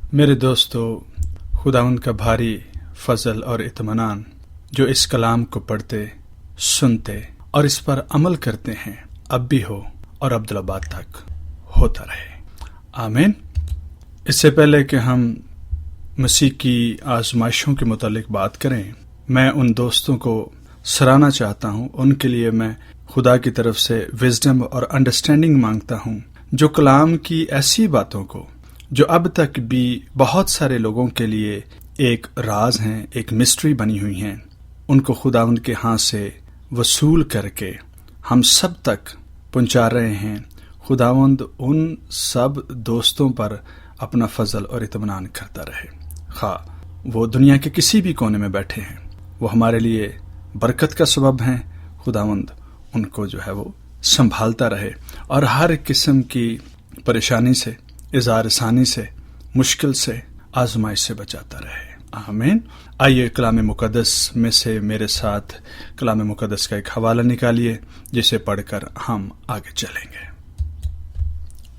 میرے دوستو، خداوند کا بھاری فضل اور اطمینان جو اس کلام کو پڑھتے، سنتے اور اس پر عمل کرتے ہیں اب بھی ہو اور ابدالآباد تک ہوتا رہے، آمین۔ اس سے پہلے کہ ہم مسیح کی آزمائشوں کے متعلق بات کریں، میں ان دوستوں کو سراہنا چاہتا ہوں، ان کے لیے میں خدا کی طرف سے وزڈم اور انڈرسٹینڈنگ مانگتا ہوں، جو کلام کی ایسی باتوں کو جو اب تک بھی بہت سارے لوگوں کے لیے ایک راز ہیں، ایک مسٹری بنی ہوئی ہیں، ان کو خداوند کے ہاں سے وصول کر کے ہم سب تک پہنچا رہے ہیں۔ خداوند ان سب دوستوں پر اپنا فضل اور اطمینان کرتا رہے، خواہ وہ دنیا کے کسی بھی کونے میں بیٹھے ہیں، وہ ہمارے لیے برکت کا سبب ہیں۔ خداوند ان کو جو ہے وہ سنبھالتا رہے اور ہر قسم کی پریشانی سے، اظہار ثانی سے، مشکل سے، آزمائش سے بچاتا رہے، آمین۔ آئیے کلام مقدس میں سے میرے ساتھ کلام مقدس کا ایک حوالہ نکالیے، جسے پڑھ کر ہم آگے چلیں گے۔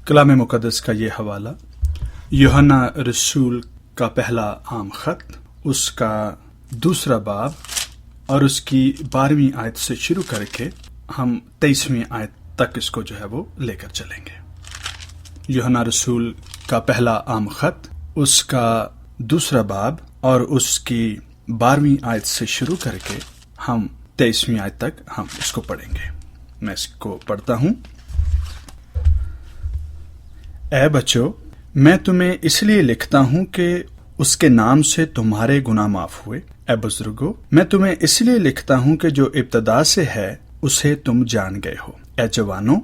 کلام مقدس کا یہ حوالہ یوحنا رسول کا پہلا عام خط، اس کا 2 باب اور اس کی 12ویں آیت سے شروع کر کے ہم 23ویں آیت تک اس کو جو ہے وہ لے کر چلیں گے۔ یوحنا رسول کا پہلا عام خط، اس کا 2 باب اور اس کی 12ویں آیت سے شروع کر کے ہم 23ویں آیت تک ہم اس کو پڑھیں گے۔ میں اس کو پڑھتا ہوں۔ اے بچو، میں تمہیں اس لیے لکھتا ہوں کہ اس کے نام سے تمہارے گناہ معاف ہوئے۔ اے بزرگو، میں تمہیں اس لیے لکھتا ہوں کہ جو ابتدا سے ہے اسے تم جان گئے ہو۔ اے جوانو،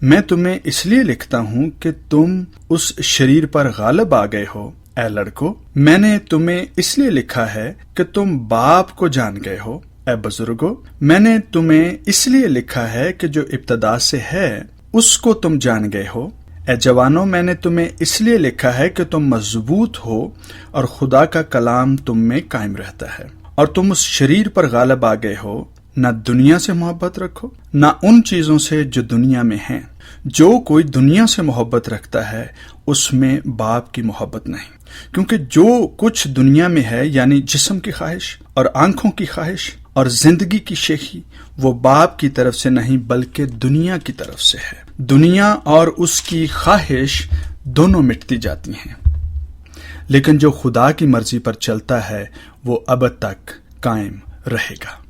میں تمہیں اس لیے لکھتا ہوں کہ تم اس شریر پر غالب آ گئے ہو۔ اے لڑکو، میں نے تمہیں اس لیے لکھا ہے کہ تم باپ کو جان گئے ہو۔ اے بزرگو، میں نے تمہیں اس لیے لکھا ہے کہ جو ابتدا سے ہے اس کو تم جان گئے ہو۔ اے جوانو، میں نے تمہیں اس لیے لکھا ہے کہ تم مضبوط ہو اور خدا کا کلام تم میں قائم رہتا ہے، اور تم اس شریر پر غالب آ گئے ہو۔ نہ دنیا سے محبت رکھو، نہ ان چیزوں سے جو دنیا میں ہیں۔ جو کوئی دنیا سے محبت رکھتا ہے اس میں باپ کی محبت نہیں، کیونکہ جو کچھ دنیا میں ہے، یعنی جسم کی خواہش اور آنکھوں کی خواہش اور زندگی کی شیخی، وہ باپ کی طرف سے نہیں بلکہ دنیا کی طرف سے ہے۔ دنیا اور اس کی خواہش دونوں مٹتی جاتی ہیں، لیکن جو خدا کی مرضی پر چلتا ہے وہ ابد تک قائم رہے گا۔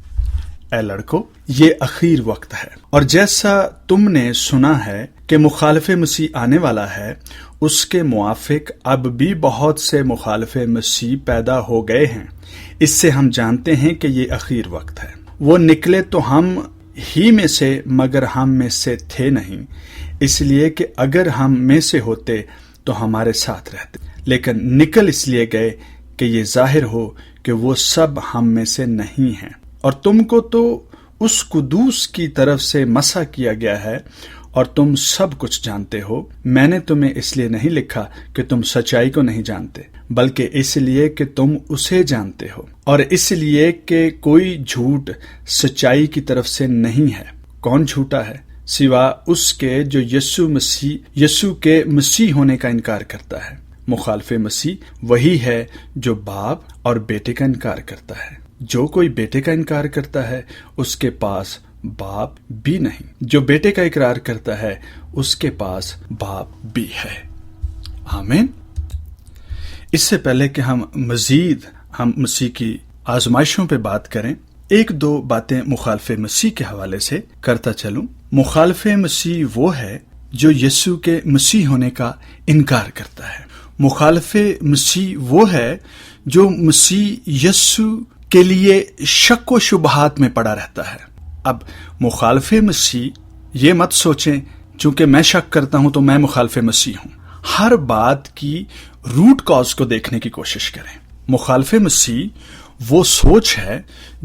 اے لڑکو، یہ اخیر وقت ہے، اور جیسا تم نے سنا ہے کہ مخالف مسیح آنے والا ہے، اس کے موافق اب بھی بہت سے مخالف مسیح پیدا ہو گئے ہیں۔ اس سے ہم جانتے ہیں کہ یہ اخیر وقت ہے۔ وہ نکلے تو ہم ہی میں سے، مگر ہم میں سے تھے نہیں، اس لیے کہ اگر ہم میں سے ہوتے تو ہمارے ساتھ رہتے، لیکن نکل اس لیے گئے کہ یہ ظاہر ہو کہ وہ سب ہم میں سے نہیں ہیں۔ اور تم کو تو اس قدوس کی طرف سے مسح کیا گیا ہے، اور تم سب کچھ جانتے ہو۔ میں نے تمہیں اس لیے نہیں لکھا کہ تم سچائی کو نہیں جانتے، بلکہ اس لیے کہ تم اسے جانتے ہو، اور اس لیے کہ کوئی جھوٹ سچائی کی طرف سے نہیں ہے۔ کون جھوٹا ہے سوا اس کے جو یسوع کے مسیح ہونے کا انکار کرتا ہے۔ مخالف مسیح وہی ہے جو باپ اور بیٹے کا انکار کرتا ہے۔ جو کوئی بیٹے کا انکار کرتا ہے اس کے پاس باپ بھی نہیں، جو بیٹے کا اقرار کرتا ہے اس کے پاس باپ بھی ہے، آمین۔ اس سے پہلے کہ ہم مسیح کی آزمائشوں پہ بات کریں، 1-2 باتیں مخالف مسیح کے حوالے سے کرتا چلوں۔ مخالف مسیح وہ ہے جو یسوع کے مسیح ہونے کا انکار کرتا ہے۔ مخالف مسیح وہ ہے جو مسیح یسوع کے لیے شک و شبہات میں پڑا رہتا ہے۔ اب مخالف مسیح، یہ مت سوچیں چونکہ میں شک کرتا ہوں تو میں مخالف مسیح ہوں۔ ہر بات کی روٹ کاز کو دیکھنے کی کوشش کریں۔ مخالف مسیح وہ سوچ ہے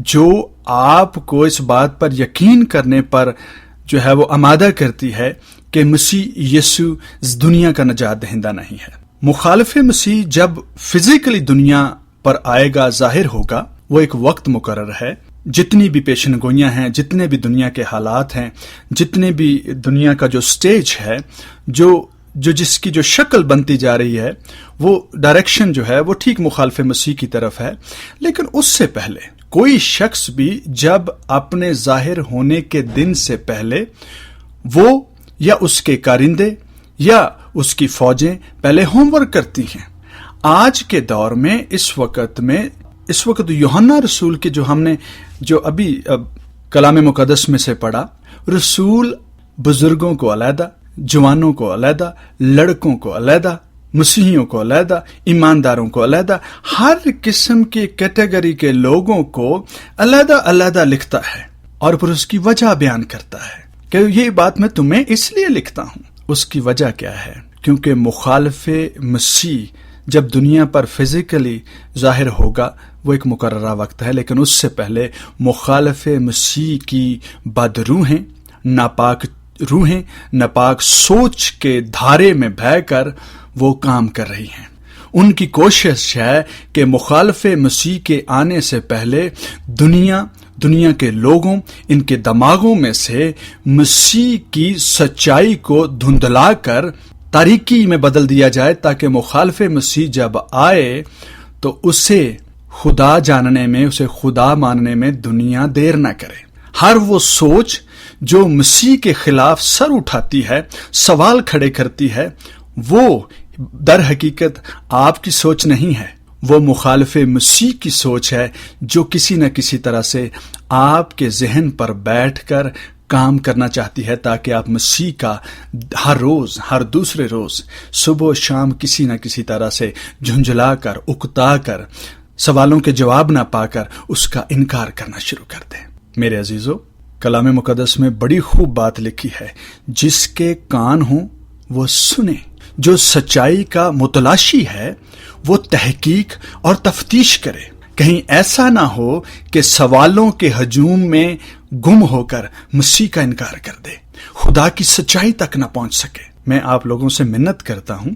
جو آپ کو اس بات پر یقین کرنے پر جو ہے وہ آمادہ کرتی ہے کہ مسیح یسوع اس دنیا کا نجات دہندہ نہیں ہے۔ مخالف مسیح جب فزیکلی دنیا پر آئے گا، ظاہر ہوگا، وہ ایک وقت مقرر ہے۔ جتنی بھی پیشن گوئیاں ہیں، جتنے بھی دنیا کے حالات ہیں، جتنے بھی دنیا کا جو سٹیج ہے، جو جو جس کی جو شکل بنتی جا رہی ہے وہ ڈائریکشن جو ہے وہ ٹھیک مخالف مسیح کی طرف ہے. لیکن اس سے پہلے کوئی شخص بھی جب اپنے ظاہر ہونے کے دن سے پہلے وہ یا اس کے کارندے یا اس کی فوجیں پہلے ہوم ورک کرتی ہیں. آج کے دور میں اس وقت یوحنا رسول کے جو ہم نے جو ابھی کلام مقدس میں سے پڑھا، رسول بزرگوں کو علیحدہ، جوانوں کو علیحدہ، لڑکوں کو علیحدہ، مسیحیوں کو علیحدہ، ایمانداروں کو علیحدہ، ہر قسم کی کیٹیگری کے لوگوں کو علیحدہ علیحدہ لکھتا ہے اور پھر اس کی وجہ بیان کرتا ہے کہ یہ بات میں تمہیں اس لیے لکھتا ہوں. اس کی وجہ کیا ہے؟ کیونکہ مخالف مسیح جب دنیا پر فزیکلی ظاہر ہوگا وہ ایک مقررہ وقت ہے، لیکن اس سے پہلے مخالف مسیح کی بد روحیں، ناپاک روحیں، ناپاک سوچ کے دھارے میں بہہ کر وہ کام کر رہی ہیں. ان کی کوشش ہے کہ مخالف مسیح کے آنے سے پہلے دنیا کے لوگوں، ان کے دماغوں میں سے مسیح کی سچائی کو دھندلا کر تاریکی میں بدل دیا جائے، تاکہ مخالف مسیح جب آئے تو اسے خدا جاننے میں، اسے خدا ماننے میں دنیا دیر نہ کرے. ہر وہ سوچ جو مسیح کے خلاف سر اٹھاتی ہے، سوال کھڑے کرتی ہے، وہ در حقیقت آپ کی سوچ نہیں ہے، وہ مخالف مسیح کی سوچ ہے جو کسی نہ کسی طرح سے آپ کے ذہن پر بیٹھ کر کام کرنا چاہتی ہے، تاکہ آپ مسیح کا ہر روز، ہر دوسرے روز، صبح و شام کسی نہ کسی طرح سے جھنجھلا کر، اکتا کر، سوالوں کے جواب نہ پا کر اس کا انکار کرنا شروع کر دیں. میرے عزیزو، کلام مقدس میں بڑی خوب بات لکھی ہے، جس کے کان ہوں وہ سنیں. جو سچائی کا متلاشی ہے وہ تحقیق اور تفتیش کرے، کہیں ایسا نہ ہو کہ سوالوں کے ہجوم میں گم ہو کر مسیح کا انکار کر دے، خدا کی سچائی تک نہ پہنچ سکے. میں آپ لوگوں سے منت کرتا ہوں،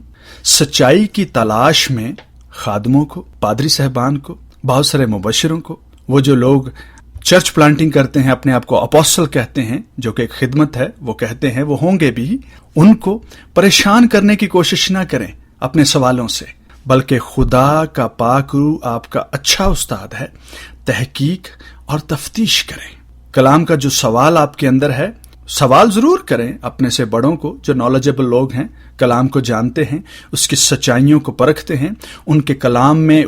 سچائی کی تلاش میں خادموں کو، پادری صاحبان کو، بہت سارے مبشروں کو، وہ جو لوگ چرچ پلانٹنگ کرتے ہیں، اپنے آپ کو اپوسٹل کہتے ہیں، جو کہ ایک خدمت ہے، وہ کہتے ہیں، وہ ہوں گے بھی، ان کو پریشان کرنے کی کوشش نہ کریں اپنے سوالوں سے، بلکہ خدا کا پاک روح آپ کا اچھا استاد ہے، تحقیق اور تفتیش کریں. کلام کا جو سوال آپ کے اندر ہے، سوال ضرور کریں اپنے سے بڑوں کو، جو نالجبل لوگ ہیں، کلام کو جانتے ہیں، اس کی سچائیوں کو پرکھتے ہیں، ان کے کلام میں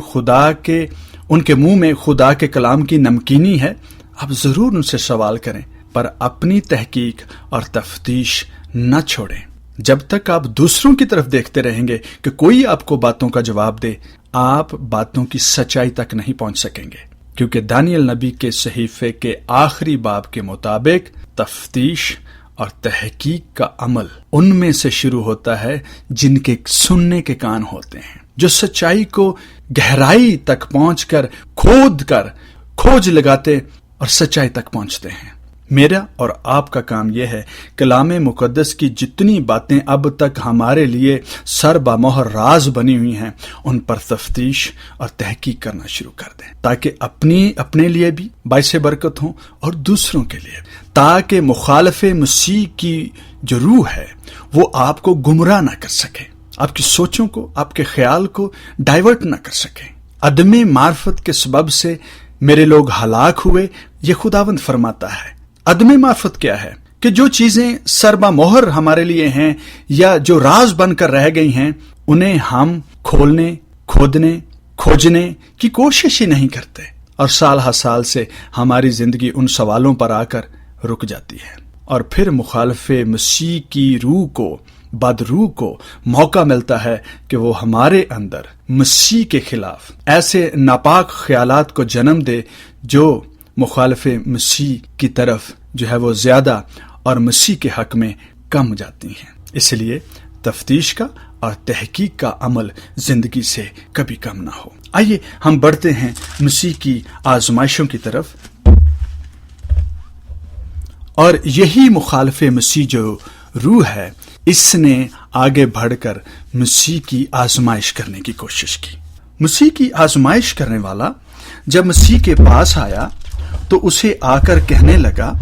ان کے منہ میں خدا کے کلام کی نمکینی ہے. آپ ضرور ان سے سوال کریں، پر اپنی تحقیق اور تفتیش نہ چھوڑیں. جب تک آپ دوسروں کی طرف دیکھتے رہیں گے کہ کوئی آپ کو باتوں کا جواب دے، آپ باتوں کی سچائی تک نہیں پہنچ سکیں گے. کیونکہ دانیل نبی کے صحیفے کے آخری باب کے مطابق تفتیش اور تحقیق کا عمل ان میں سے شروع ہوتا ہے جن کے سننے کے کان ہوتے ہیں، جو سچائی کو گہرائی تک پہنچ کر کھوج لگاتے اور سچائی تک پہنچتے ہیں. میرا اور آپ کا کام یہ ہے، کلام مقدس کی جتنی باتیں اب تک ہمارے لیے سر بمہر راز بنی ہوئی ہیں، ان پر تفتیش اور تحقیق کرنا شروع کر دیں، تاکہ اپنے لیے بھی باعث برکت ہوں اور دوسروں کے لیے، تاکہ مخالف مسیح کی جو روح ہے وہ آپ کو گمراہ نہ کر سکے، آپ کی سوچوں کو، آپ کے خیال کو ڈائیورٹ نہ کر سکے. عدم معرفت کے سبب سے میرے لوگ ہلاک ہوئے، یہ خداوند فرماتا ہے. عدم معرفت کیا ہے؟ کہ جو چیزیں سربا مہر ہمارے لیے ہیں یا جو راز بن کر رہ گئی ہیں، انہیں ہم کھولنے، کھوجنے کی کوشش ہی نہیں کرتے، اور سال ہر سال سے ہماری زندگی ان سوالوں پر آ کر رک جاتی ہے. اور پھر مخالف مسیح کی روح کو، بد روح کو موقع ملتا ہے کہ وہ ہمارے اندر مسیح کے خلاف ایسے ناپاک خیالات کو جنم دے جو مخالف مسیح کی طرف جو ہے وہ زیادہ اور مسیح کے حق میں کم جاتی ہیں. اس لیے تفتیش کا اور تحقیق کا عمل زندگی سے کبھی کم نہ ہو. آئیے ہم بڑھتے ہیں مسیح کی آزمائشوں کی طرف، اور یہی مخالف مسیح جو روح ہے، اس نے آگے بڑھ کر مسیح کی آزمائش کرنے کی کوشش کی. مسیح کی آزمائش کرنے والا جب مسیح کے پاس آیا تو اسے آ کر کہنے لگا،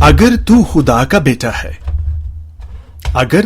اگر تو خدا کا بیٹا ہے، اگر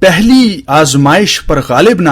پہلی آزمائش پر غالب نہ